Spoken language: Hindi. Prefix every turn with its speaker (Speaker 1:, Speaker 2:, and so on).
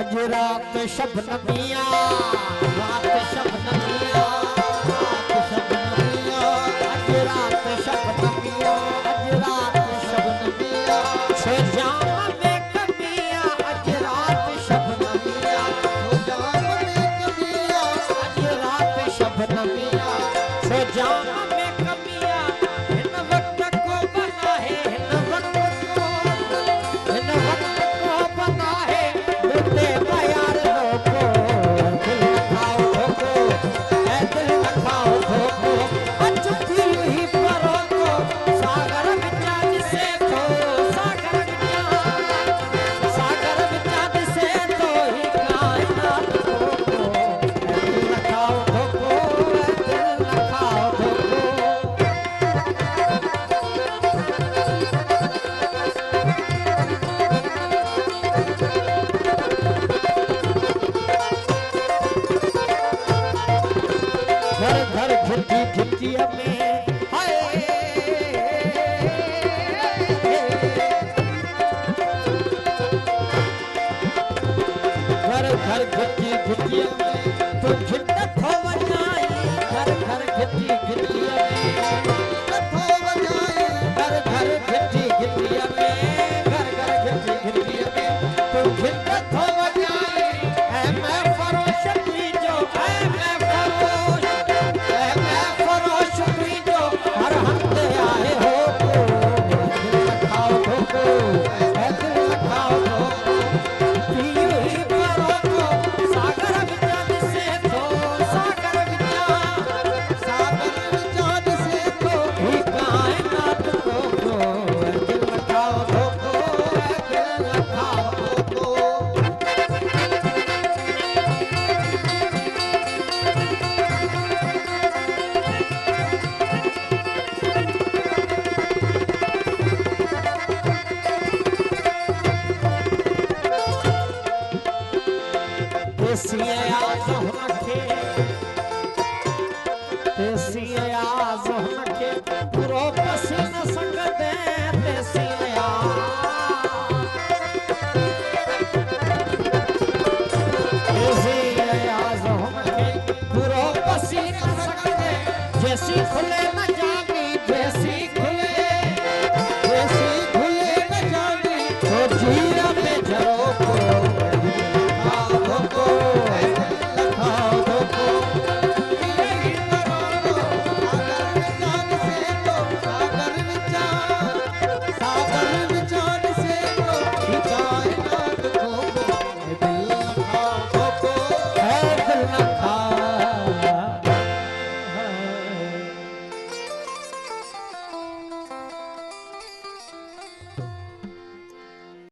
Speaker 1: अज रात शबनमिया, रात शबनमिया, रात शबनमिया, अज रात शबनमिया, अज रात शबनमिया, छो जाम में कमिया, अज रात शबनमिया, छो जाम में कमिया, अज रात शबनमिया, छो जाम में कमिया, इन वक्त को बना है, इन वक्त को बना है। झिटिया में हाय घर घर झिटिया में तो झिटक हो बजाई, घर घर झिटिया में हो बजाई, घर घर झिटिया में, घर घर झिटिया में तो झिटक हो बजाई। ऐ मैं फरोश जो, ऐ मैं फरोश, ऐ मैं फरोश जो हर हफ्ते आए हो, दिल खाओ धोखो, दिल खाओ धोखो, पियो ही परो को सागर विचार से तो, सागर विचार से तो ही कायनात को, दिल खाओ धोखो, दिल खाओ धोखो। पूरो पसीना संगते पूरो पसीना संगते, जैसी खुले न जानी, जैसी खुले न जानी तो जी